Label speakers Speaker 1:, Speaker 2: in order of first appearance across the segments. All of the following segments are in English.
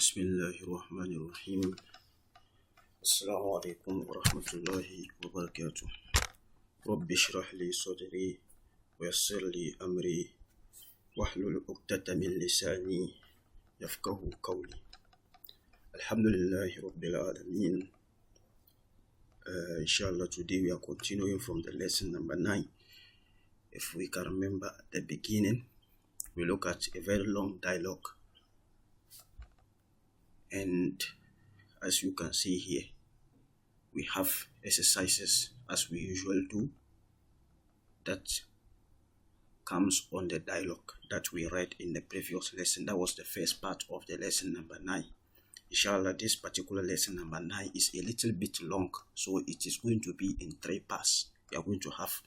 Speaker 1: بسم الله الرحمن الرحيم. السلام عليكم ورحمة الله وبركاته. رب اشرح لي صدري ويسر لي أمري واحلل عقدة من لساني يفقه قولي. الحمد لله رب العالمين. Inshallah, today we are continuing from the lesson number 9. If we can remember at the beginning, we look at a very long dialogue, and as you can see here, we have exercises as we usually do that comes on the dialogue that we read in the previous lesson. That was the first part of the lesson number 9. Inshallah, this particular lesson number 9 is a little bit long, so it is going to be in 3 parts. We are going to have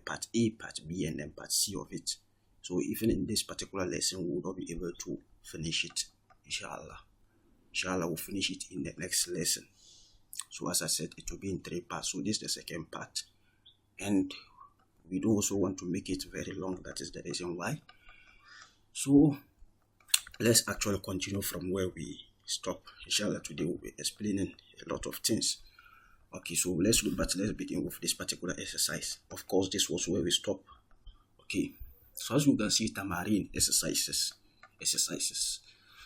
Speaker 1: part A, part B, and then part C of it. So even in this particular lesson, we will not be able to finish it. Inshallah, we'll finish it in the next lesson. So as I said, it will be in 3 parts. So this is the second part, and we do also want to make it very long. That is the reason why. So let's actually continue from where we stop. Inshallah, today we'll be explaining a lot of things. Okay, so let's begin with this particular exercise. Of course, this was where we stop. Okay, so as you can see, tamarin exercises.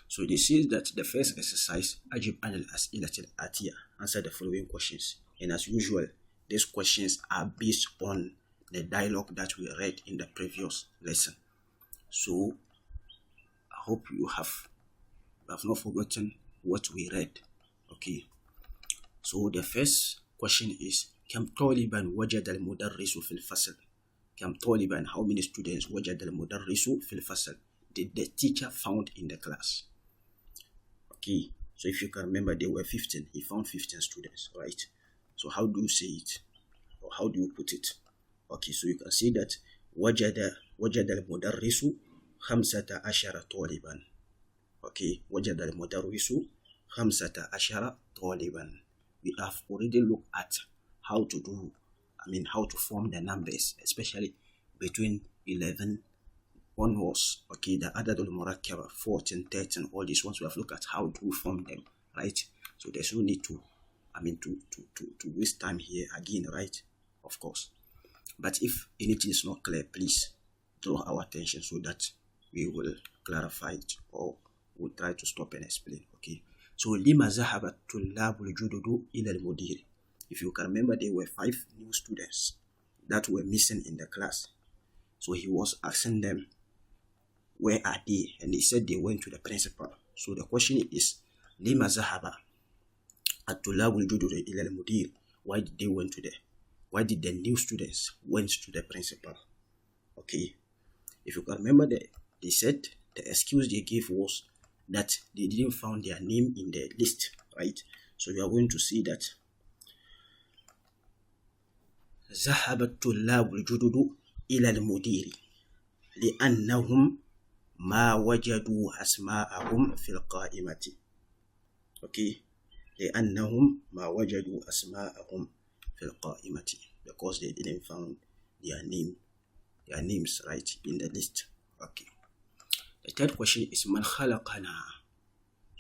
Speaker 1: So this is that the first exercise, ajib an al-as'ilat al-atiyah, answer the following questions. And as usual, these questions are based on the dialogue that we read in the previous lesson. So I hope you have not forgotten what we read. Okay, so the first question is كم طالبا وجد المدرس في الفصل. كم طالبا, how many students وجد المدرس في الفصل did the teacher found in the class? Okay, so if you can remember, there were 15. He found 15 students, right? So how do you say it, or how do you put it? Okay, so you can say that وجد المدرس 15 طالبا. Okay, وجد المدرس 15 طالبا. We have already looked at how to form the numbers, especially between 11 onwards. Okay, the adadul murakkaba, 14, 13, all these ones we have looked at how to form them, right? So there's no need to waste time here again, right? Of course. But if anything is not clear, please draw our attention so that we will clarify it, or we'll try to stop and explain. Okay, so lima zahaba tullabul jududu ila al-mudir. If you can remember, there were 5 new students that were missing in the class. So he was asking them, where are they? And they said they went to the principal. So the question is, lima zahaba at-tullabul jududu ila al-mudir. Why did the new students went to the principal? Okay, if you can remember, they said the excuse they gave was that they didn't find their name in the list, right? So we are going to see that ذهب الطلاب الجدد إلى المدير لأنهم ما وجدوا أسماءهم في القائمة. Okay, لأنهم ما وجدوا أسماءهم في القائمة, because they didn't find their names right in the list. Okay, the third question is man khalaqana.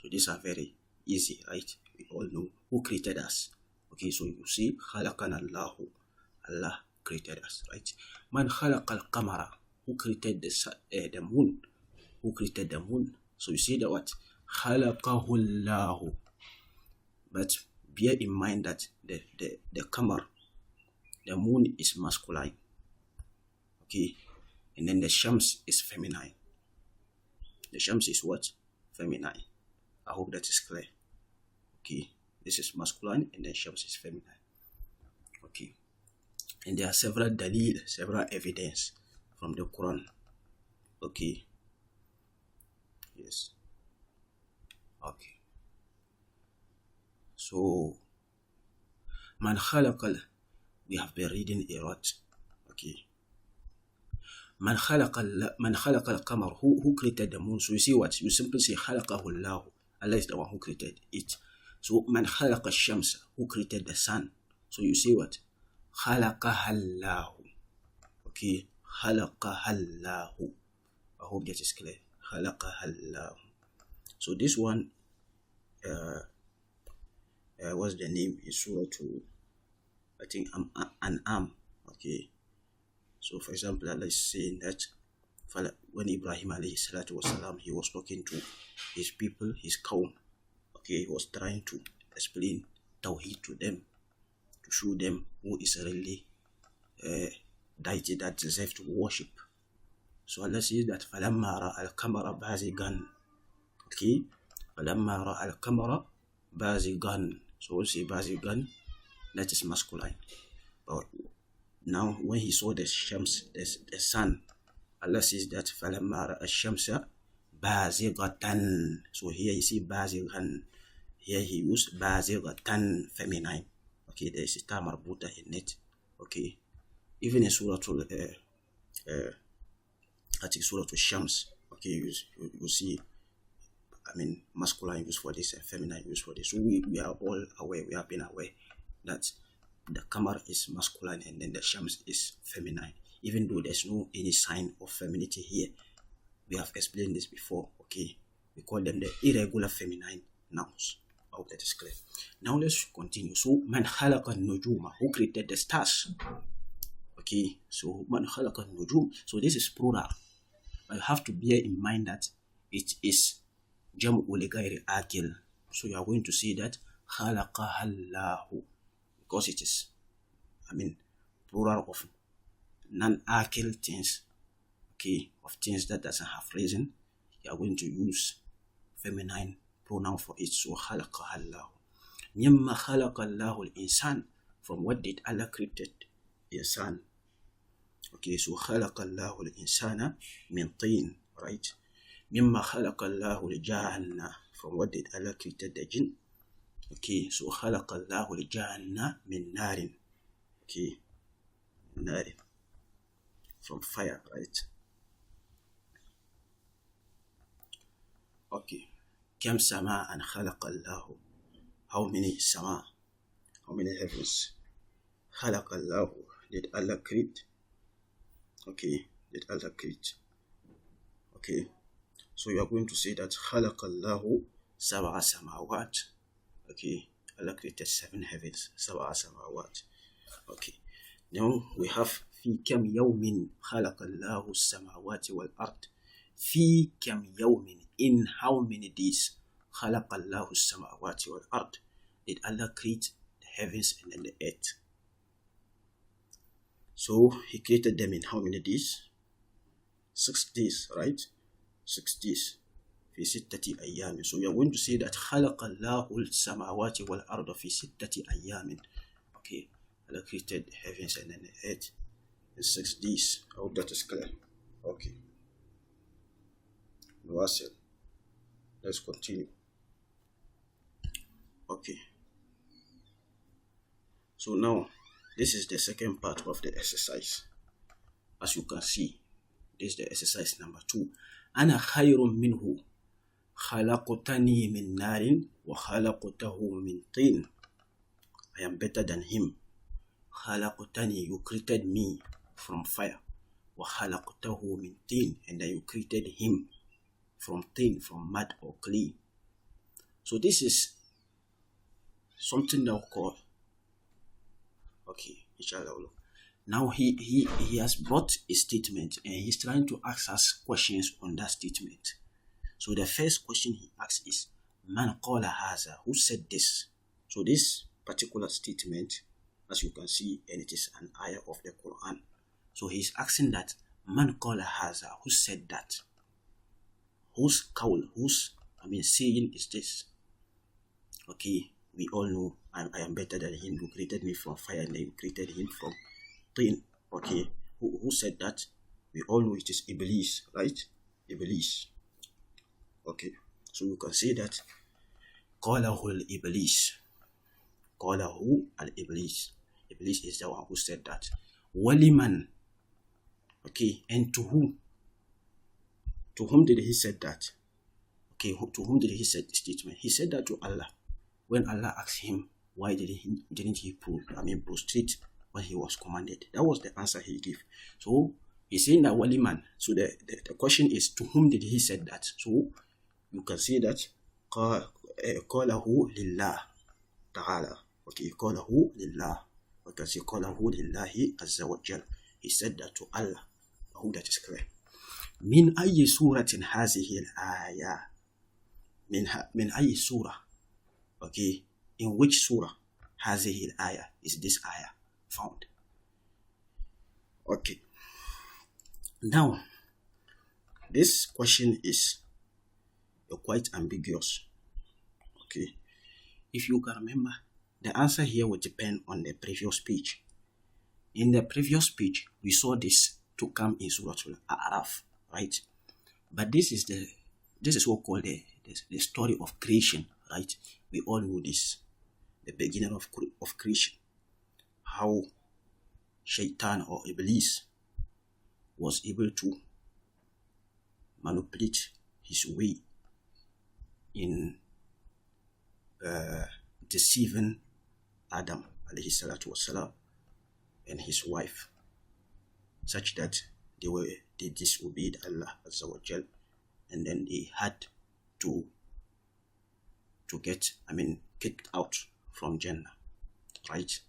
Speaker 1: So these are very easy, right? We all know who created us. Okay, so you see khalaqana Allahu, Allah created us, right? Man khalaqa al-qamara, who created the moon? Who created the moon? So you see that what? Khalaqahu Allahu. But bear in mind that the qamar, the moon, is masculine. Okay, and then the shams is feminine. The shams is what? Feminine. I hope that is clear. Okay, this is masculine and then shams is feminine. Okay, and there are several dalil, several evidence from the Quran. Okay, yes. Okay, so man khalaqal, we have been reading a lot. Okay, man khalaqa al-qamar, who created the moon? So you see what? You simply say khalaqahu Allah. Allah is the one who created it. So man khalaqa al-shams, who created the sun? So you say what? Khalaqaha Allah. Okay, khalaqaha Allah. I hope that is clear. Khalaqaha Allah. So this one what's the name? Is Surah to, I think, An'am. Okay. So, for example, Allah is saying that when Ibrahim alayhi salatu wasalam, he was talking to his people, his kaum. Okay, he was trying to explain Tawheed to them, to show them who is really deity that deserves to worship. So Allah says that فَلَمَّا رَأَى الْقَمَرَ بَازِغًا. Okay, فَلَمَّا رَأَى الْقَمَرَ بَازِغًا. So we'll say بَازِغًا, that is masculine. But now when he saw the shams, the sun, Allah says that فَلَمَّا رَأَى الشَّمْسَ بَازِغَةً. So here you see بَازِغًا. Here he used بَازِغَةً, feminine. Okay, there is a ta marbuta in it. Okay, even in Surah I think Surah to Shams, okay, you see, I mean, masculine use for this and feminine use for this. So we are all aware, we have been aware that the Qamar is masculine and then the Shams is feminine, even though there's no any sign of femininity here. We have explained this before, okay? We call them the irregular feminine nouns. I hope that is clear. Now let's continue. So, man khalaqa nujuma, who created the stars? Okay, so man khalaqa nujum. So this is plural. But you have to bear in mind that it is jam'u li ghayri akil. So you are going to see that khalaqaha Allahu, because it is, I mean, plural of non-akil things. Okay, of things that doesn't have reason. You are going to use feminine pronoun for it. So khalaqaha Allahu. Mimma khalaqa Allahu al-insan. From what did Allah created? Insan. Okay, so khalaqa Allahu al-insana min tin, right? Mimma khalaqa Allahu al-janna. From what did Allah created the jinn? Okay, so khalaqa Allahu al-janna min narin. Okay, narin. From fire, right? Okay. Kam sama an khalaqa Allahu. How many sama? How many heavens? Khalaqa Allahu. Did Allah create? Okay. Did Allah create? Okay. So you are going to say that khalaqa Allahu sab'a samawat. Okay. Allah created 7 heavens. Sab'a samawat. Okay. Now we have في كم يوم خلق الله السماوات والأرض. في كم يوم, in how many days خلق الله السماوات والأرض did Allah create the heavens and then the earth? So he created them in how many days? 6 days, right? 6 days. في 6 أيام. So you are going to say that خلق الله السماوات والأرض في 6 أيام. Okay, Allah created the heavens and then the earth in 6 days. I hope that is clear. Okay. Nuasil. Let's continue. Okay. So now, this is the second part of the exercise. As you can see, this is the exercise number 2. أنا خير منه خلقتني من نار وخلقته من طين. I am better than him. خلقتني, you created me from fire. وخلقته من طين, and then you created him from tin, from mud or clay. So this is something that we call, okay, inshallah. Now he has brought a statement and he's trying to ask us questions on that statement. So the first question he asks is, Man qala haza, who said this? So this particular statement, as you can see, and it is an ayah of the Quran. So he's asking that, Man qala haza, who said that? Whose qawl, saying is this? Okay, we all know I am better than him who created me from fire and then created him from tin. Okay, who said that? We all know it is Iblis, right? Iblis. Okay, so you can say that qalahu al-Iblis. Qalahu al-Iblis. Iblis is the one who said that. Waliman. Okay, and to whom? To whom did he said that? Okay, to whom did he say the statement? He said that to Allah. When Allah asked him, why didn't he prostrate when he was commanded? That was the answer he gave. So he's saying that waliman. So the question is, to whom did he said that? So you can say that qalahu lillah ta'ala. Okay, qalahu lillah. Because he qalahu lillahi azza wa jal. He said that to Allah. Oh, that is clear. Min ayyi suratin hazihi al-ayah. Min ayyi surah. Okay, in which surah hazihi al-ayah is this ayah found? Okay. Now, this question is quite ambiguous. Okay. If you can remember, the answer here will depend on the previous speech. In the previous speech, we saw this to come in Surah Al-A'raf, right? But this is what called the story of creation, right? We all know this, the beginning of creation, how Shaitan or Iblis was able to manipulate his way in deceiving Adam alayhi salatu wasalam and his wife, such that they disobeyed Allah azza wa jal, and then they had to get kicked out from Jannah, right?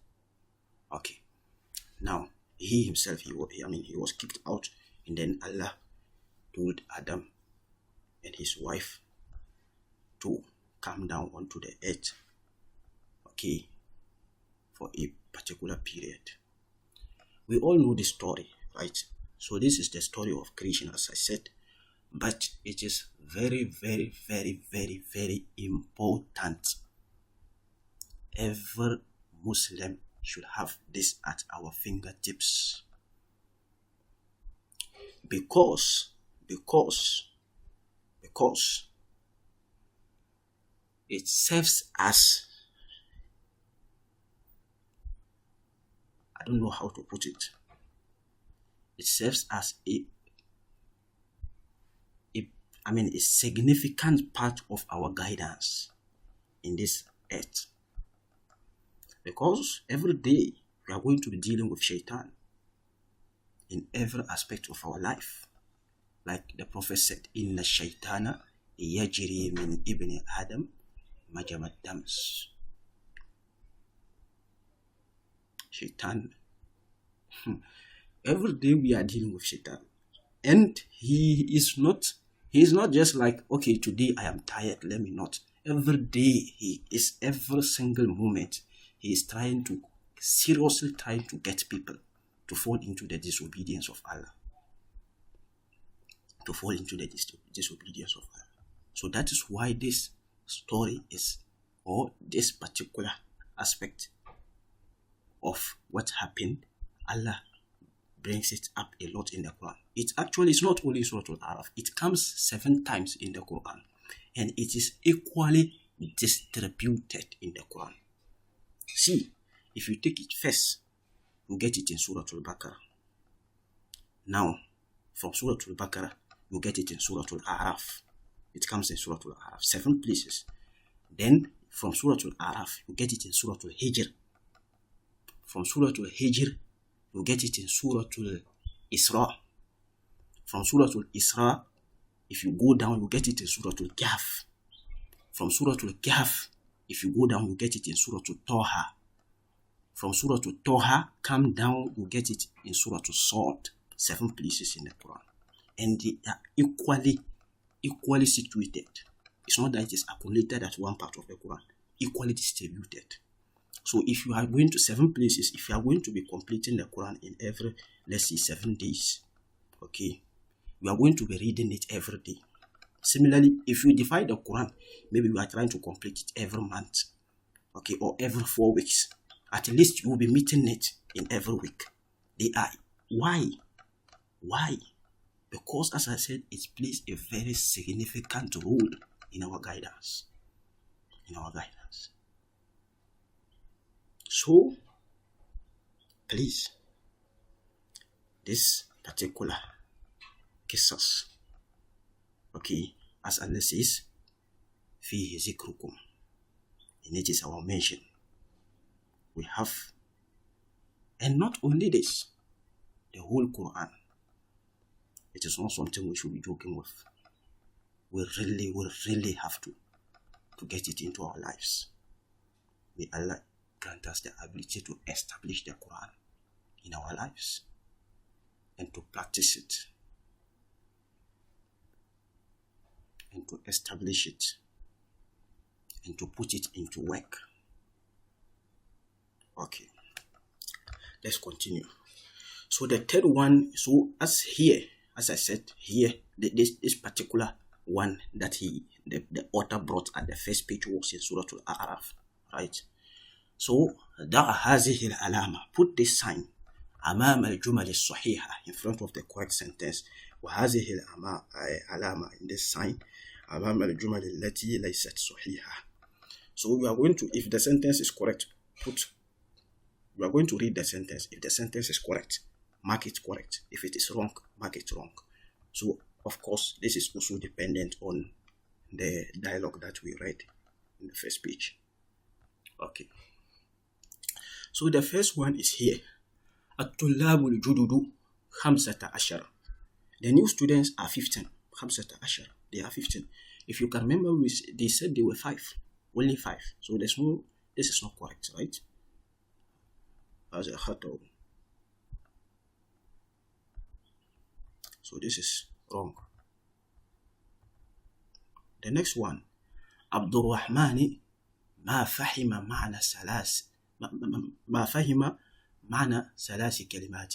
Speaker 1: Okay. Now he himself he was kicked out, and then Allah told Adam and his wife to come down onto the earth, okay, for a particular period. We all know the story, right? So this is the story of creation, as I said, but it is very, very, very, very, very important. Every Muslim should have this at our fingertips, because it serves as, I don't know how to put it, it serves as a significant part of our guidance in this earth. Because every day we are going to be dealing with Shaitan in every aspect of our life. Like the Prophet said, Inna Shaitana yajri min ibn Adam majamad dams. Shaitan. Every day we are dealing with Shaitan. And he is not just like, okay, today I am tired, let me not. Every day every single moment, he is seriously trying to get people to fall into the disobedience of Allah. To fall into the disobedience of Allah. So that is why this story is, or this particular aspect of what happened, Allah brings it up a lot in the Quran. It's not only Surah Al-A'raf. It comes 7 times in the Quran, and it is equally distributed in the Quran. See, if you take it first, you get it in Surah Al-Baqarah. Now, from Surah Al-Baqarah, you get it in Surah Al-A'raf. It comes in Surah Al-A'raf, 7 places. Then, from Surah Al-A'raf, you get it in Surah Al-Hijr. From Surah Al-Hijr, you get it in Surah Al-Isra. From Surah Al-Isra, if you go down, you get it in Surah Al-Kahf. From Surah Al-Kahf, if you go down, you get it in Surah Al-Taha. From Surah Al-Taha, come down, you get it in Surah Al-Sad. 7 places in the Quran. And they are equally situated. It's not that it is accumulated at one part of the Quran. Equally distributed. So if you are going to 7 places, if you are going to be completing the Quran in every, let's say, 7 days, okay, you are going to be reading it every day. Similarly, if you divide the Quran, maybe you are trying to complete it every month, okay, or every 4 weeks. At least you will be meeting it in every week. Why? Because, as I said, it plays a very significant role in our guidance. So, please, this particular qisas, okay, as Allah says, fihi zikrukum, and it is our mention. We have, and not only this, the whole Quran. It is not something we should be joking with. We really have to. to get it into our lives. May Allah grant us the ability to establish the Quran in our lives and to practice it and to establish it and to put it into work. Okay, let's continue. So the third one, so as I said here, this particular one that the author brought at the first page was in Surah Al-A'raf, right? So ضع هذه العلامة, put this sign أمام الجمل الصحيحة, in front of the correct sentence. وهذه العلامة, in this sign أمام الجمل التي ليست صحيحة. So we are going to, if the sentence is correct, we are going to read the sentence. If the sentence is correct, mark it correct. If it is wrong, mark it wrong. So of course, this is also dependent on the dialogue that we read in the first page. Okay. So the first one is here. الطلاب الجدد 15. The new students are 15. 15. They are 15. If you can remember, they said they were 5. Only 5. So this is not correct, right? As a khato. So this is wrong. The next one. عبد الرحمن ما فهم معنى ثلاث كلمات.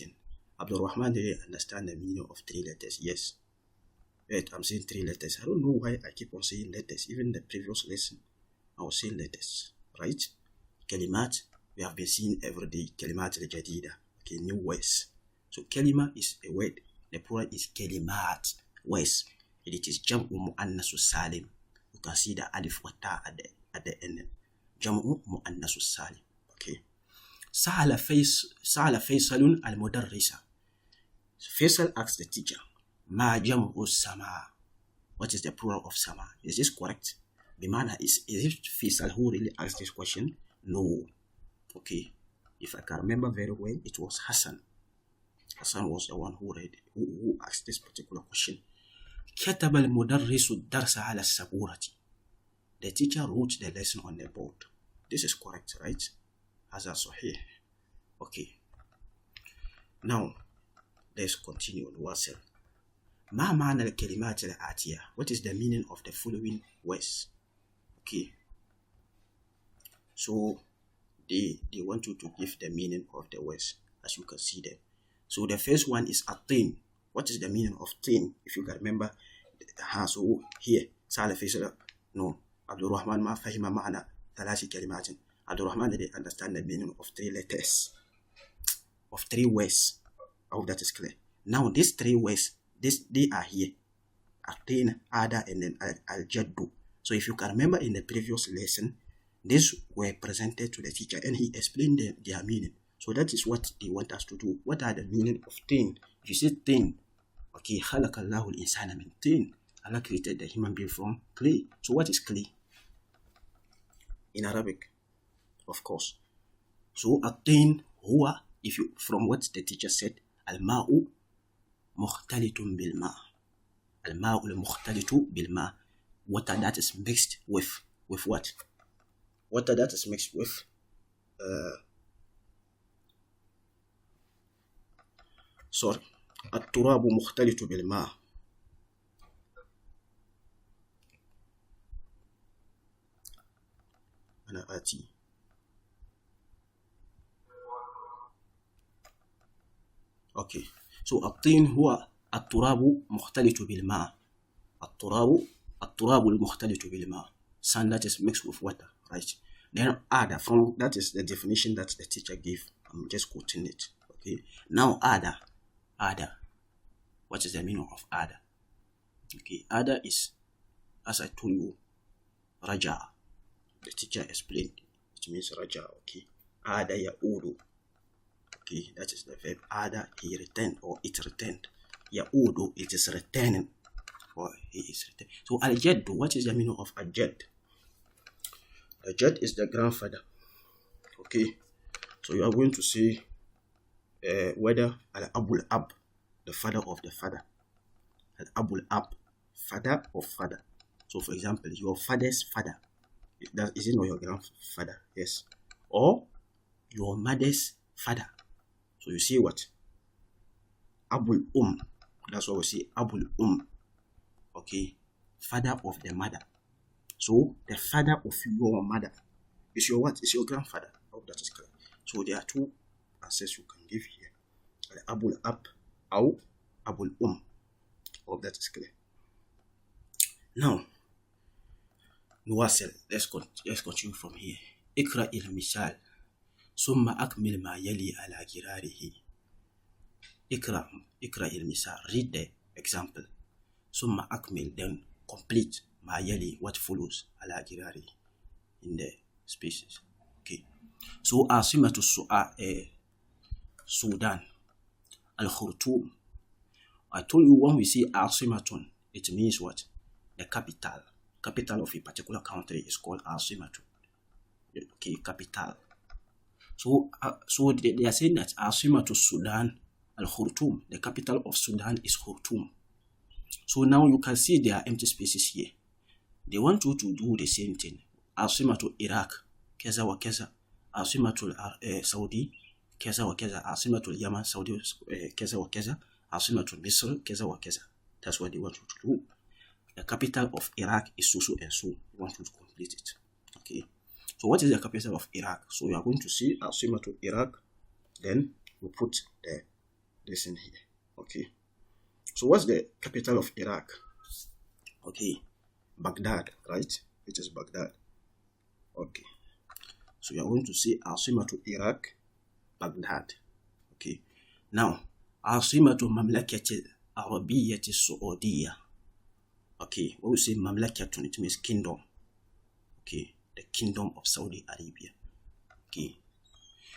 Speaker 1: Abdul Rahman didn't understand the meaning of 3 letters. Yes. Wait, I'm saying 3 letters. I don't know why I keep on saying letters. Even the previous lesson, I was saying letters. Right? Kalimat, we have been seeing every day. Kalimat al-jadida. Okay, new words. So kalima is a word. The plural is kalimat, words. It is jam'u mu'annasu salim. You can see the alif wa ta at the end. Jam'u mu'annasu salim. Okay. سأل فيصل المدرسة. Faisal asked the teacher, ما جمع السماء? What is the plural of sama? Is this correct? Bimana, is it Faisal who really asked this question? No. Okay. If I can remember very well, it was Hassan. Hassan was the one who asked this particular question. كتب المدرس الدرس على السبورة. The teacher wrote the lesson on the board. This is correct, right? هذا صحيح. Okay. Now, let's continue. Wasl. ما معنى الكلمات الآتية? What is the meaning of the following words? Okay. So, they want you to give the meaning of the words, as you can see there. So, the first one is attain. What is the meaning of tain? If you can remember, so here, Saleh Faisal, no, Abdul Rahman ma fahima ma'ana thalathi kalimatin. Abdul Rahman didn't understand the meaning of 3 letters, of 3 words. I hope that is clear. Now, these 3 words, they are here. Attain, Ada, and then Al-Jaddu. So, if you can remember in the previous lesson, these were presented to the teacher and he explained their meaning. So, that is what they want us to do. What are the meaning of tin? If you say tin, okay, خلق الله الإنسان من tin. Allah created the human being from clay. So, what is clay? In Arabic, of course. So, الطين هو, if you, from what the teacher said, الماء مختلط بالماء. الماء المختلط بالماء. Water that is mixed with what? Water that is mixed with التراب مختلط بالماء. أنا آتي. Okay. So الطين هو التراب مختلط بالماء. التراب المختلط بالماء. Sand that is mixed with water, right? Then Ada, from that is the definition that the teacher gave. I'm just quoting it. Okay. Now Ada. What is the meaning of Ada? Okay. Ada is, as I told you, Raja. The teacher explained. It means Raja. Okay. Ada ya'udu. Okay, that is the verb. Ada, he returned or it returned. Ya'udu, it is returning or he is returning. So al-jaddu, what is the meaning of al-jadd? Al-jadd is the grandfather. Okay, so you are going to say whether al-abul ab, the father of the father. Al-abul ab, father of father. So for example, your father's father. Is it not your grandfather? Yes. Or your mother's father. So you see what? Abul That's what we say. Abul Okay. Father of the mother. So the father of your mother is your what? Is your grandfather. Oh, that is correct. So there are two answers you can give here. Abul or Abul Oh, that is clear. Now, نواصل. Let's continue from here. اقرأ المثال ثم أكمل ما يلي على جراره. اقرأ المثال. Read the example. ثم أكمل, then complete ما يلي, what follows, على جراره, in the spaces. Okay. So عاصمة Sudan Al-Khartoum. I told you when we say عاصمة, it means what? The capital. Capital of a particular country is called عاصمة. Okay, capital. So they are saying that عاصمة Sudan Al-Khartoum, the capital of Sudan is Khartoum. So now you can see there are empty spaces here. They want you to do the same thing. عاصمة Iraq كذا وكذا. عاصمة Saudi كذا وكذا. عاصمة Yemen Saudi كذا وكذا. عاصمة مصر كذا وكذا. That's what they want you to do. The capital of Iraq is so and so. You want you to complete it. Okay. So what is the capital of Iraq? So you are going to see عاصمة Iraq. Then you put this in here. Okay. So what's the capital of Iraq? Okay. Baghdad, right? It is Baghdad. Okay. So you are going to see عاصمة Iraq, Baghdad. Okay. Now, عاصمة مملكة العربية السعودية. Okay. When we say مملكة, it means kingdom. Okay. The kingdom of Saudi Arabia. Okay.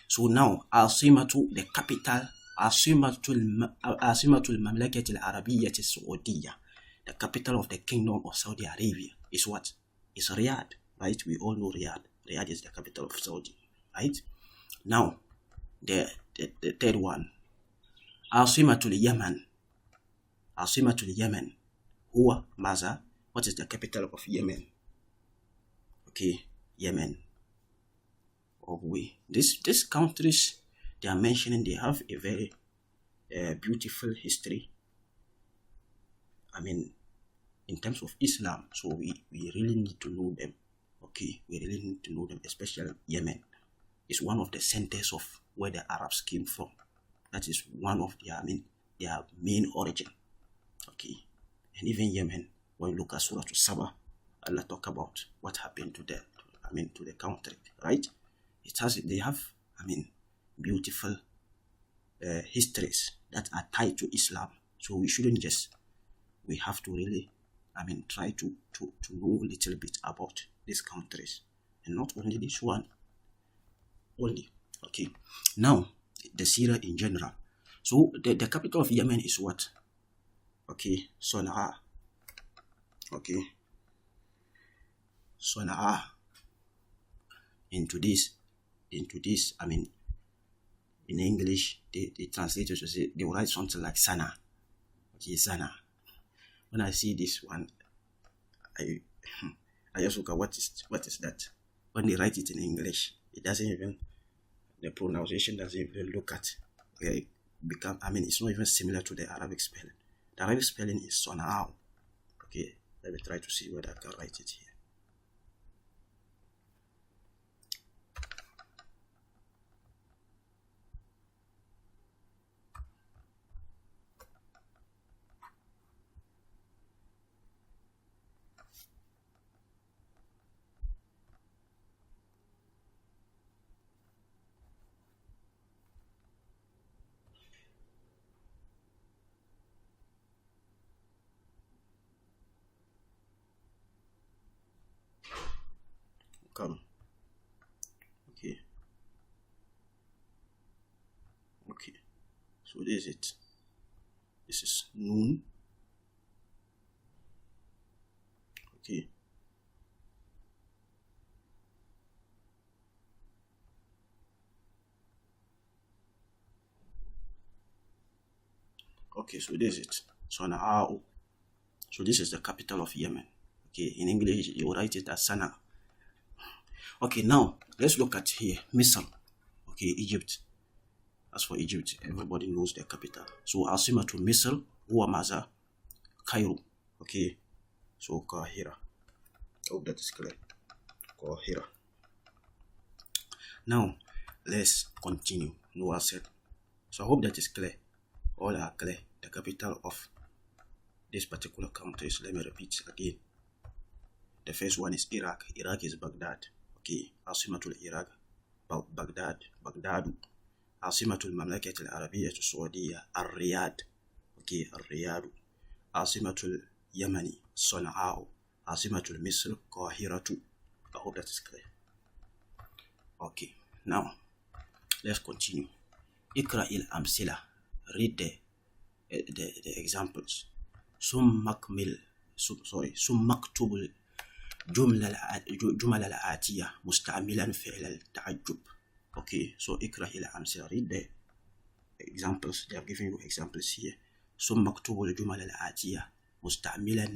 Speaker 1: So now, عاصمة, the capital, عاصمة المملكة العربية السعودية. The capital of the kingdom of Saudi Arabia is what? Is Riyadh, right? We all know Riyadh. Riyadh is the capital of Saudi, right? Now, the third one, عاصمة اليمن. عاصمة اليمن هو ماذا? What is the capital of Yemen? Okay, Yemen. These countries they are mentioning, they have a very beautiful history. I mean, in terms of Islam, so we really need to know them. Okay, we really need to know them, especially Yemen. It's one of the centers of where the Arabs came from. That is one of their main origin. Okay, and even Yemen, when you look at Surah Al-Sabah, Allah talk about what happened to the country, right? They have beautiful histories that are tied to Islam. So we have to really, try to know a little bit about these countries, and not only this one only. Okay, now the Syria in general. So the capital of Yemen is what? Okay, Sana'a. Okay, Sana'a. Into this, in English, they translate it to say, they will write something like Sana. Okay, Sana. When I see this one, I just look at what is that. When they write it in English, it doesn't even, the pronunciation doesn't even look at. It's not even similar to the Arabic spelling. The Arabic spelling is Sana'u. Okay, let me try to see whether I can write it here. Come. Okay. So this is it. This is noon. Okay. Okay, so this is it. Sana'u. So this is the capital of Yemen. Okay, in English you write it as Sana. Okay, now let's look at here, Misr. Okay, Egypt. As for Egypt, everybody knows their capital. So عاصمة مصر هو ماذا؟ Cairo. Okay, so Kahira. Hope that is clear. Kahira. Now let's continue. Noah said. So I hope that is clear. All are clear. The capital of this particular country is, let me repeat again. The first one is Iraq. Iraq is Baghdad. Okay, عاصمة Iraq. Baghdad. عاصمة المملكة العربية السعودية الرياض. Okay, الرياض. عاصمة اليمن صنعاء. عاصمة مصر القاهرة. I hope that is clear. Okay, now let's continue. اقرأ الأمثلة. Read the examples. ثم اكتب الجمل الآتية مستعملا فعل التعجب. Okay, so اقرأ الأمثلة. Read the examples. They have given you examples here. ثم اكتب الجمل الآتية مستعملا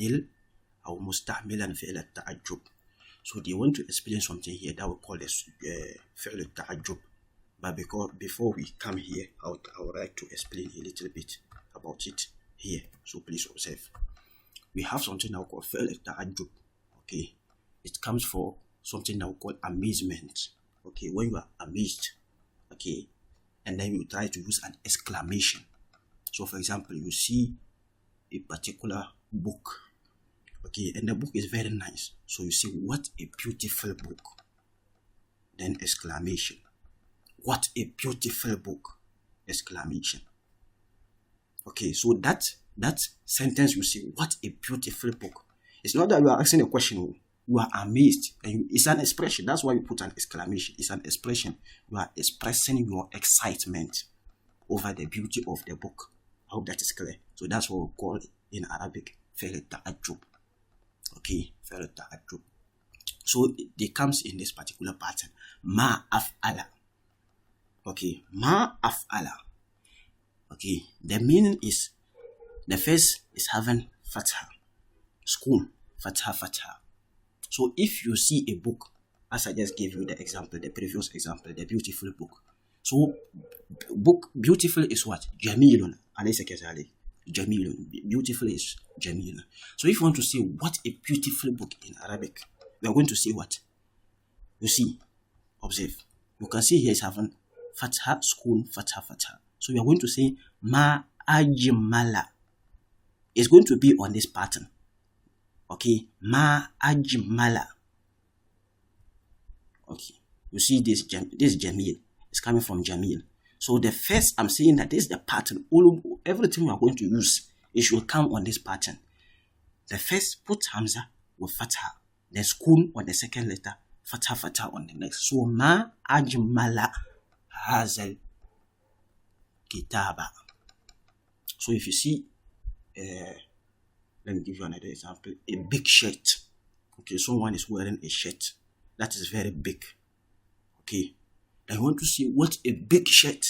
Speaker 1: فعل التعجب. So they want to explain something here that we call this فعل التعجب. But before we come here, I would like to explain a little bit about it here. So please observe. We have something that we call فعل التعجب. Okay, it comes for something that we call amazement. Okay, when you are amazed, okay, and then you try to use an exclamation. So for example, you see a particular book, okay, and the book is very nice. So you say, what a beautiful book. Then exclamation. What a beautiful book. Exclamation. Okay, so that sentence you say, what a beautiful book. It's not that you are asking a question. You are amazed. And it's an expression. That's why you put an exclamation. It's an expression. You are expressing your excitement over the beauty of the book. I hope that is clear. So that's what we call it in Arabic فعل التعجب. Okay, فعل التعجب. So it comes in this particular pattern. ما أفعل. Okay, ما أفعل. Okay, the meaning is, the first is having fatha. School, fatha. So if you see a book, as I just gave you the example, the previous example, the beautiful book. So book, beautiful is what? Jamilun. Alaysa kazalik. Jamilun. Beautiful is Jamilun. So if you want to say what a beautiful book in Arabic, we are going to say what? You see, observe. You can see here is having fatha, school, fatha. So we are going to say ma ajmala. It's going to be on this pattern. Okay, ma ajmala. Okay, you see this Jamil. It's coming from Jamil. So the first, I'm saying that this is the pattern. Everything we are going to use, it should come on this pattern. The first, put Hamza with fatha. The school on the second letter, fatha on the next. So ma ajmala hazal kitaba. So if you see, let me give you another example. A big shirt. Okay, someone is wearing a shirt that is very big. Okay, I want to see what a big shirt,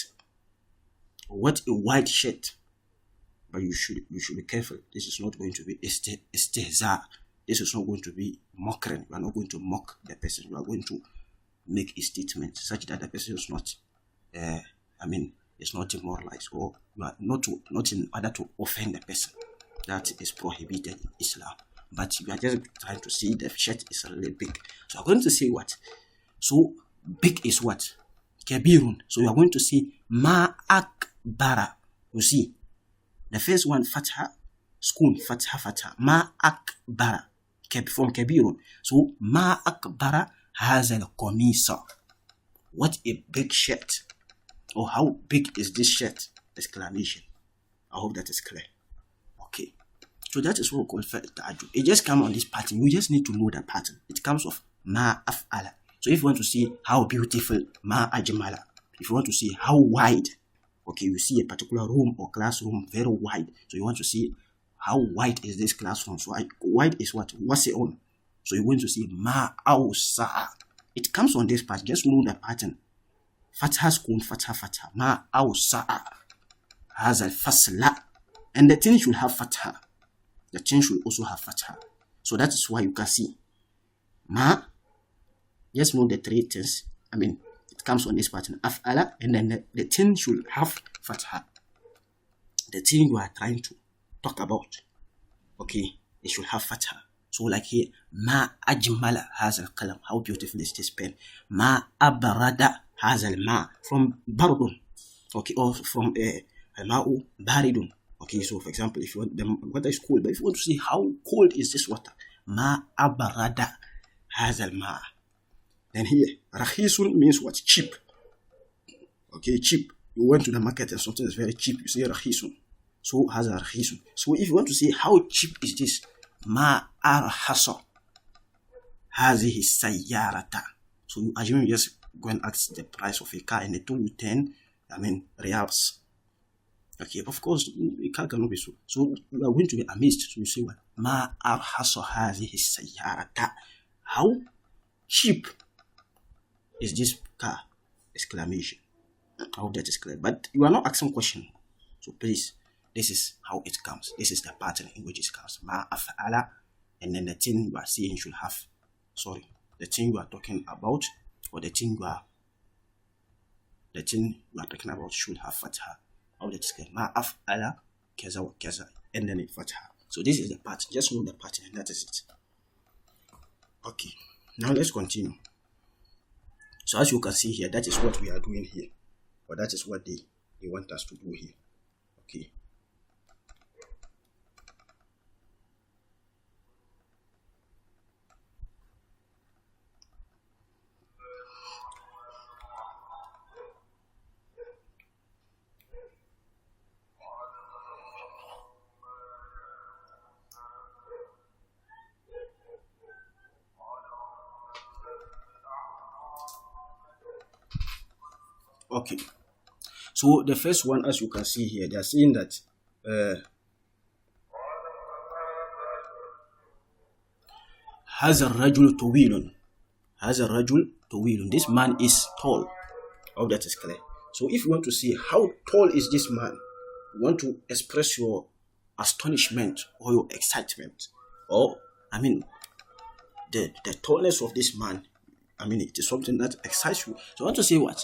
Speaker 1: what a white shirt. But you should be careful. This is not going to be istihza. This is not going to be mockery. You are not going to mock the person. You are going to make a statement such that the person is not, it's not demoralized, or you are not in order to offend the person. That is prohibited in Islam. But you are just trying to see the shirt is a little big. So I'm going to say what? So big is what? Kabirun. So you are going to say ma akbara. You see, the first one fatha, school, fatha. Ma akbara. From kabirun. So ma akbara has a komisa. What a big shirt. Or how big is this shirt? Exclamation. I hope that is clear. Okay. So that is what we call fi'l ta'ajjub. It just comes on this pattern. You just need to know the pattern. It comes of ma af'ala. So if you want to see how beautiful, ma ajmala. If you want to see how wide, okay, you see a particular room or classroom very wide. So you want to see how wide is this classroom. So wide is what? Wasi'un. So you're going to see ma awsa'a. It comes on this pattern. Just know the pattern. Fatha school, fatha. Ma awsa'a. Hazal fasla. And the thing should have fatha. The thing should also have fatha. So that is why you can see ma. Just know the three things. I mean, it comes on this pattern. Af'ala, and then the thing should have fatha. The thing you are trying to talk about, okay, it should have fatha. So like here, ma ajmala hazal kalam. How beautiful is this pen? Ma abarada hazal ma. From bardun, okay, or from ma'u baridun. Okay, so for example, if you want the water is cold, but if you want to see how cold is this water, ma abarada hazal ma. Then here, rakhisun means what? Cheap. Okay, cheap. You went to the market and something is very cheap, you say rakhisun. So has a rakhisun. So if you want to see how cheap is this, ma arhasa hazihi sayyarata. So you assume you just go and ask the price of a car and they told you 10, riyals. Okay, of course, a car cannot be so. So you are going to be amazed. So you say what? Ma arhasa hazihi sayyarata. How cheap is this car? Exclamation. I hope that is clear. But you are not asking question. So please, this is how it comes. This is the pattern in which it comes. Ma af'ala, and then the thing you are saying should have, the thing you are talking about, or the thing you are talking about should have fatha. How that is clear. Ma af'ala kaza wa kaza, and then a fatha. So this is the pattern. Just know the pattern, and that is it. Okay. Now let's continue. So as you can see here, that is what we are doing here. Or that is what they want us to do here. Okay. Okay. So the first one, as you can see here, they are saying that هذا الرجل طويل. هذا الرجل طويل. This man is tall. Oh, that is clear. So if you want to see how tall is this man, you want to express your astonishment or your excitement, or I mean the tallness of this man, I mean it is something that excites you. So I want to say what?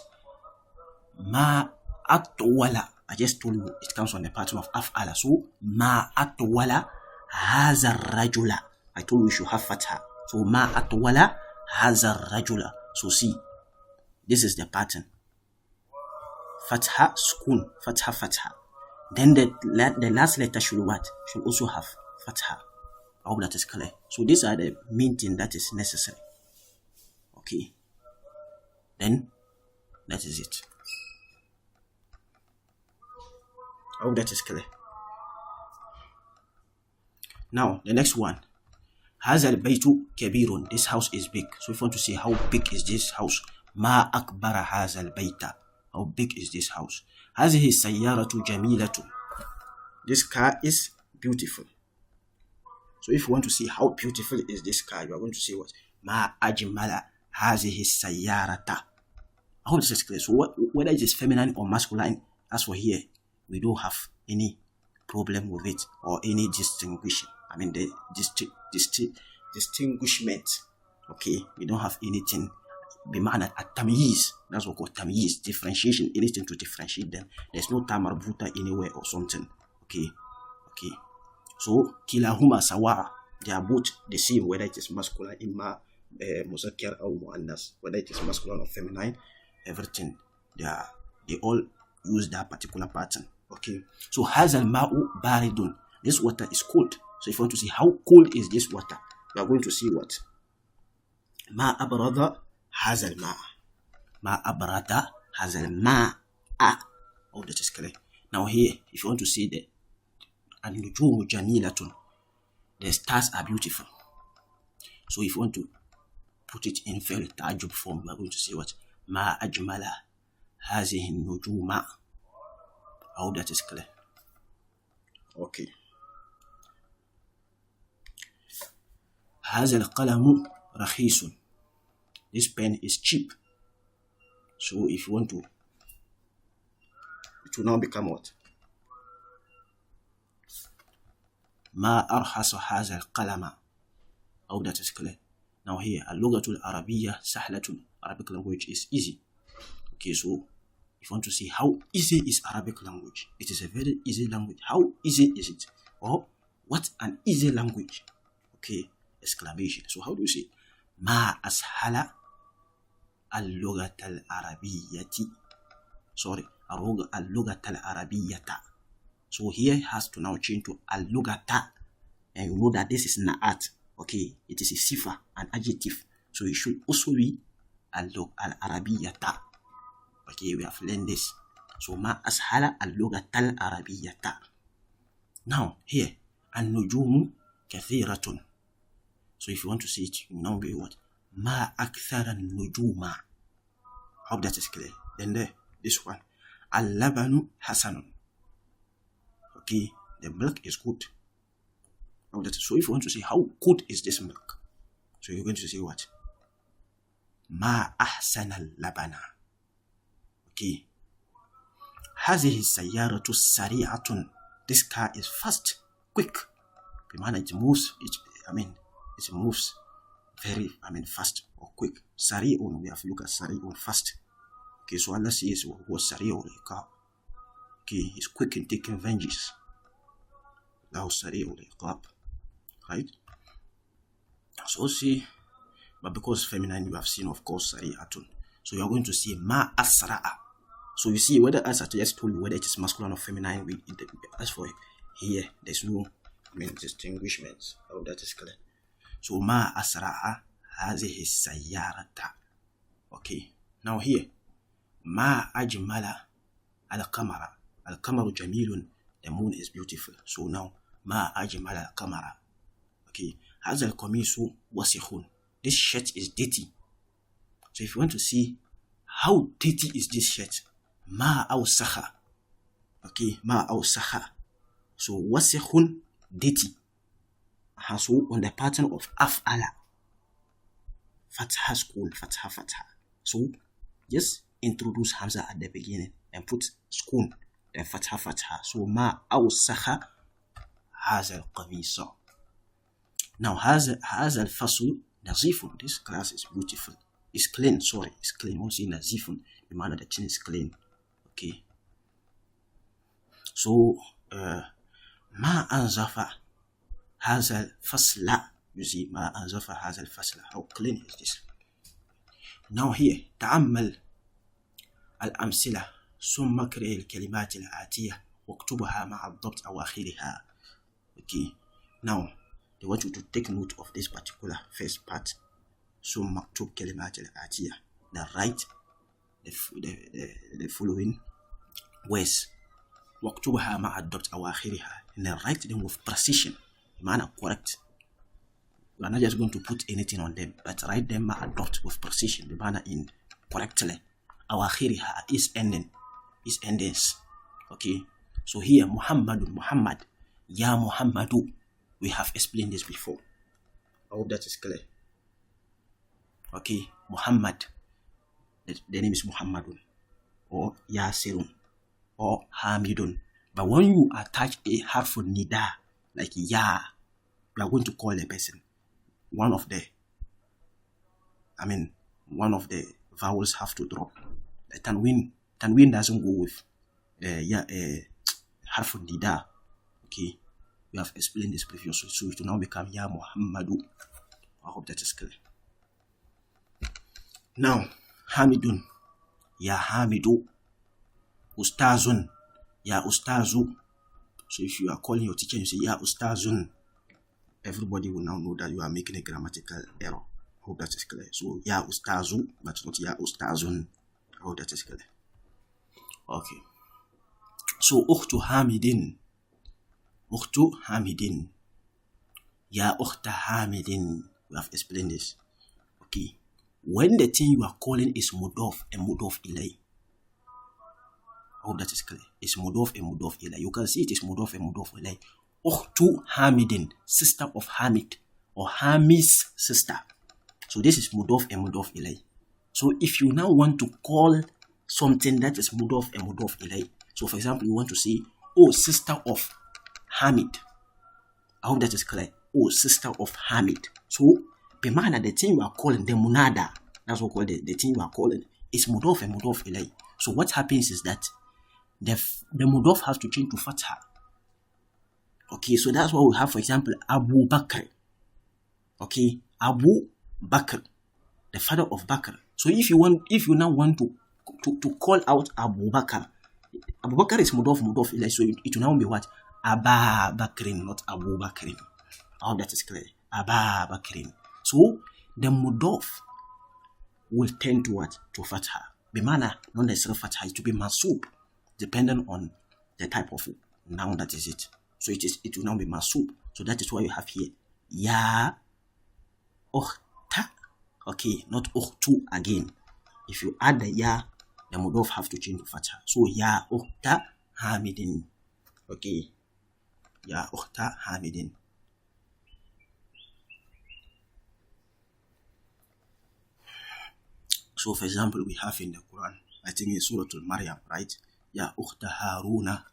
Speaker 1: Ma atwala. I just told you it comes on the pattern of af'ala. So ma atwala haza rajula. I told you we should have fatha. So ma atwala haza rajula. So see, this is the pattern. Fatha, sukun, fatha, fatha. Then the last letter should what? Should also have fatha. I hope that is clear. So these are the main thing that is necessary. Okay. Then that is it. I hope that is clear. Now the next one. هذا البيت كبير. This house is big. So if you want to say how big is this house, ما أكبر هذا البيت. How big is this house? هذه السيارة جميلة. This car is beautiful. So if you want to see how beautiful is this car, you are going to say what? ما أجمل هذه السيارة. I hope this is clear. So whether it is feminine or masculine, as for here, we don't have any problem with it or any distinguishing. I mean the distinguishment. Okay, we don't have anything. Bimana at tamyiz. That's what we call tamyiz. Differentiation. Anything to differentiate them. There's no tamarbuta anywhere or something. Okay. Okay. So kilahuma sawa. They are both the same, whether it is masculine, imma muzakkar or muannas, whether it is masculine or feminine, everything. They all use that particular pattern. Okay. So hazal ma'u baridun. This water is cold. So if you want to see how cold is this water, you are going to see what? Ma abrada hazal ma. Ma abrada hazal ma. Oh, that is clear. Now here, if you want to see the an-nujumu jamilatun, the stars are beautiful. So if you want to put it in fair ta'ajjub form, we are going to say what? Ma ajmala hazihi an-nujuma. I hope that is clear. Okay. هذا القلم رخيص. This pen is cheap. So if you want to, it will now become what? ما أرخص هذا القلم. I hope that is clear. Now here, al-lughatul Arabiyyah sahlatul. Arabic language is easy. Okay, so if you want to see how easy is Arabic language, it is a very easy language. How easy is it? Or what an easy language? Okay, exclamation. So how do you say ma ashala al-lughatal arabiyyati? Sorry, al-lughatal arabiyyata. So here it has to now change to al-lughata, and you know that this is na'at. Okay, it is a sifa, an adjective. So it should also be al-arabiyyata. Okay, we have learned this. So ma ashala al-lughatal arabiyyata. Now here, an-nujumu kathiratun. So if you want to see it, you now be what? Ma akthara an-nujuma. Hope that is clear. Then there, this one, al-labanu hasanun. Okay, the milk is good. So if you want to say how good is this milk, so you're going to say what? Ma ahsana al-labana. Okay. هذه السيارة سريعة. This car is fast, quick. It moves. It moves very, fast or quick. Sari'un, we have to look at sari'un, fast. Okay, so Allah says was sari'un, a car. Okay, he's quick in taking vengeance. Now sari'un, right? So see, but because feminine, you have seen, of course, sari'atun. So you are going to see ma asra'a. So you see whether, as I just told you, whether it is masculine or feminine. As for here, there's no distinguishments. Oh, that is clear. So ma asra'a hazihi sayyarata. Okay. Now here, ma ajmala al-qamara. Al-qamaru jamilun. The moon is beautiful. So now ma ajmala al-qamara. Okay. Hadha al-qamisu wasikhun. This shirt is dirty. So if you want to see how dirty is this shirt, ma awsakha. Okay, ma awsakha. So wasikhun, dirty. So on the pattern of af'ala, fatha school, fatha. So just introduce hamza at the beginning and put school, then fatha. So ma awsakha haza al-qamisa. Now haza al-fasl nazifun. This class is beautiful. It's clean, sorry, it's clean. Won't say nazifun, the manner that thing is clean. Okay. So ma anzafa hazal fasla. You see, ma anzafa hazal fasla. How clean is this? Now here, ta'ammal al-amsila ثم اقرأ الكلمات الآتية واكتبها مع الضبط أواخرها. Okay. Now they want you to take note of this particular first part. ثم اكتب كلمات الآتية. Then write the following words. واكتبها مع الضبط أواخرها. And then write them with precision. Manner correct. You are not just going to put anything on them, but write them مع الضبط with precision. The manner in correctly. أواخرها is ending. Is endings. Okay. So here Muhammad. Ya Muhammadu. We have explained this before. I hope that is clear. Okay, Muhammad. The name is Muhammadun, or Yasirun, or Hamidun. But when you attach a harful nida, like Ya, you are going to call a person. One of the vowels have to drop. The tanwin doesn't go with harful nida. Okay, we have explained this previously, so it will now become Ya Muhammadu. I hope that is clear. Now, Hamidun, Ya Hamidu, Ustazun, Ya Ustazu. So if you are calling your teacher and you say Ya Ustazun, everybody will now know that you are making a grammatical error. I hope that is clear. So Ya Ustazu, but not Ya Ustazun. I hope that is clear. Okay. So Ukhtu Hamidin, Ya Ukhta Hamidin. We have explained this. Okay. When the thing you are calling is mudof and mudof ilay. I hope that is clear. It's mudof and mudof ilay. You can see it is mudof and mudof ilay. Ukhtu Hamidin, sister of Hamid, or Hamid's sister. So this is mudof and mudof ilay. So if you now want to call something that is mudof and mudof ilay, so for example, you want to say, oh, sister of Hamid. I hope that is clear. Oh, sister of Hamid. So Bimana, the thing you are calling the munada, that's what we call the thing you are calling, is mudof and mudof ilay. So what happens is that the mudof has to change to fatha. Okay, so that's what we have, for example, Abu Bakr. Okay, Abu Bakr, the father of Bakr. So if you now want to call out Abu Bakr is mudof ilay, so it will now be what? Aba Bakrin, not Abu Bakrin. I hope that is clear. Aba Bakrin. So the mudof will tend to what? To fatha. Bimana, not necessarily fatha, it to be masub, depending on the type of noun that is it. So it will now be masub. So that is why you have here ya ukhta. Okay, not ukhtu again. If you add the ya, the mudof have to change to fatha. So ya ukhta hamidin. Okay, ya ukhta hamidin. So for example, we have in the Quran, I think in Surah Al-Maryam, right? Ya ukhta Haruna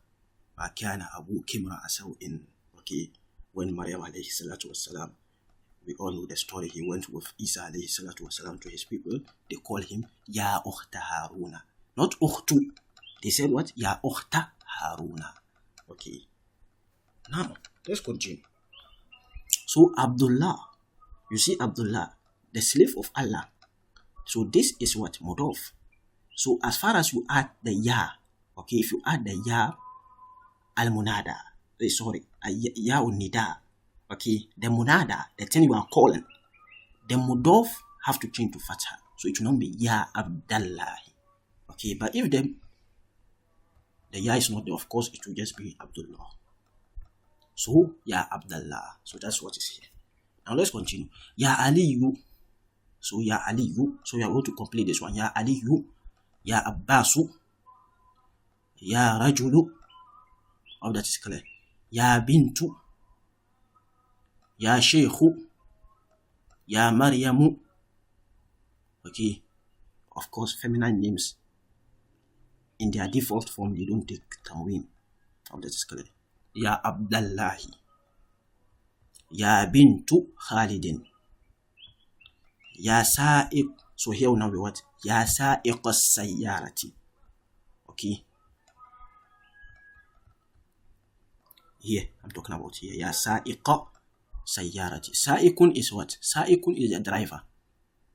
Speaker 1: ma kana abu kimra asawin. Okay, when Maryam alayhi salatu wasalam, we all know the story, he went with Isa alayhi salatu wasalam to his people. They call him Ya ukhta Haruna, not ukhtu. They said what? Ya ukhta Haruna. Okay, now let's continue. So Abdullah, you see Abdullah, the slave of Allah. So this is what? Mudof. So as far as you add the ya, okay, if you add the ya al-munada, sorry, ya al-nida, okay, the munada, the thing you are calling, the mudof have to change to fatha. So it will not be ya Abdullah. Okay, but if the ya is not there, of course, it will just be Abdullah. So ya Abdullah. So that's what is here. Now let's continue. Ya Aliyu. So ya Aliyu, so we are going to complete this one. Ya Aliyu, ya Abbasu, ya Rajulu, all that is clear. Ya Bintu, ya Sheikhu, ya Maryamu. Okay, of course, feminine names in their default form, they don't take tanween. All that is clear. Ya Abdallahi, ya Bintu Khalidin. Ya Sa'iq. So here will now be what? Ya Sa'iq as-sayyarati. Okay. Here, I'm talking about here. Ya Sa'iq sayyarati. Sa'iqun is what? Sa'iqun is the driver.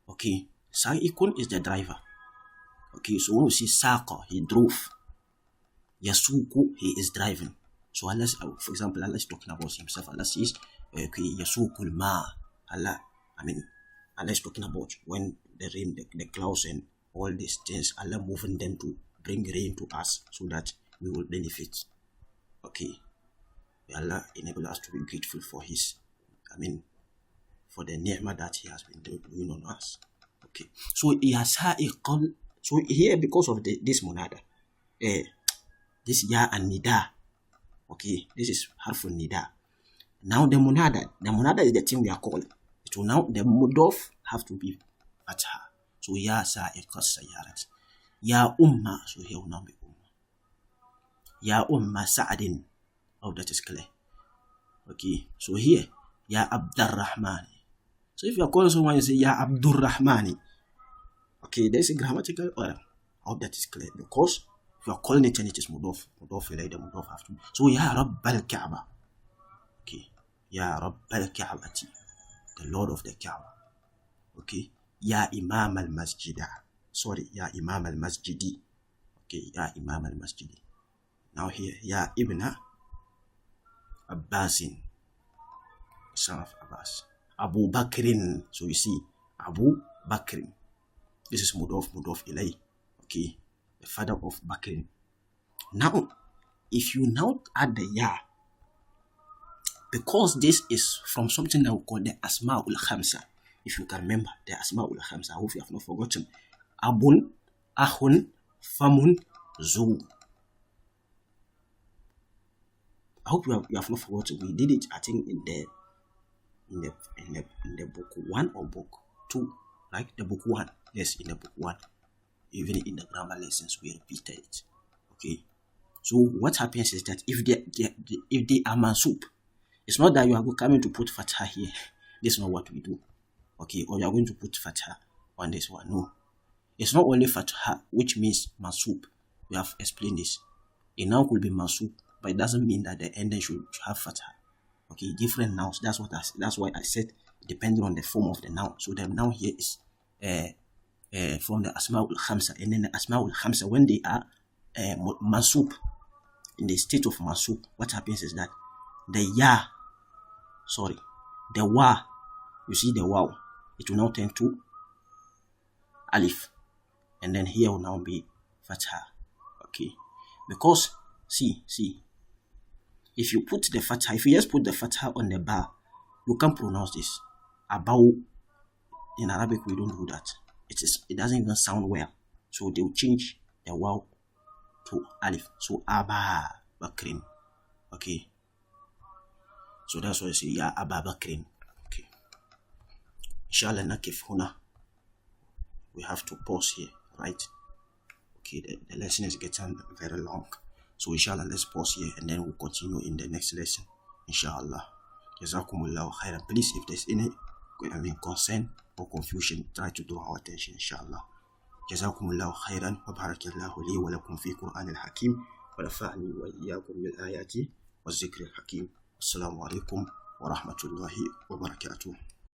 Speaker 1: Okay. Sa'iqun is the driver. Okay, so when we see Saqa, he drove. Yasuku, he is driving. So Allah, for example, Allah is talking about himself. Allah says, okay, Yasukul ma. Allah is talking about when the rain, the clouds and all these things, Allah moving them to bring rain to us so that we will benefit. Okay. Allah enable us to be grateful for for the ni'mah that he has been doing on us. Okay. So so here, because of this munada, this ya and nida. Okay, this is harful nida. Now the munada is the thing we are calling. So now the mudof have to be fatha. So ya sa'iq as-sayyarat. Ya umma, so here will now be umma. Ya umma Sa'adin. Oh, that is clear. Okay, so here, ya Abdurrahman. So if you are calling someone, you say ya Abdurrahmani. Okay, there's a grammatical error. Oh, that is clear. Because if you are calling it and it is mudof like the mudof have to be. So ya Rabbal Kaaba. Okay, ya Rabbal Kaabati, the Lord of the Kaaba. Okay, ya Imam al-Masjidah. Sorry, ya Imam al-Masjidi. Okay, ya Imam al-Masjidi. Now here, ya Ibn Abbasin, son of Abbas. Abu Bakrin. So you see, Abu Bakrin. This is mudof ilay. Okay, the father of Bakrin. Now, if you now add the ya, because this is from something that we call the Asma'ul Khamsa. If you can remember the Asma'ul Khamsa, I hope you have not forgotten. Abun, Ahun, Famun, Zu. I hope you have not forgotten. We did it, I think, in the book 1 or book 2, right? The book 1. Yes, in the book 1. Even in the grammar lessons, we repeated it. Okay. So what happens is that if they are mansub, it's not that you are coming to put fatha here. This is not what we do. Okay, or you are going to put fatha on this one. No, it's not only fatha, which means mansub. We have explained this. A noun could be mansub, but it doesn't mean that the ending should have fatha. Okay, different nouns. That's why I said depending on the form of the noun. So the noun here is from the asma'ul khamsa, and then the asma'ul khamsa, when they are mansub, in the state of mansub, what happens is that the wa, you see the wow, it will now turn to alif, and then here will now be fatha. Okay, because see, if you put the fatha, if you just put the fatha on the ba, you can't pronounce this. Abau, in Arabic we don't do that. It doesn't even sound well. So they will change the wow to alif. So Aba Bakrin. Okay. So that's why I say Ya Aba Bakrin. Okay. Inshallah nakif huna. We have to pause here, right? Okay, the lesson is getting very long. So inshallah, let's pause here and then we'll continue in the next lesson. Inshallah. Jazakum Allahu Khair. Please, if there's any concern or confusion, try to draw our attention, inshallah. جزاكم الله خيرا وبارك الله لي ولكم في قرآن الحكيم ونفعني وإياكم بالآيات والذكر الحكيم. السلام عليكم ورحمة الله وبركاته.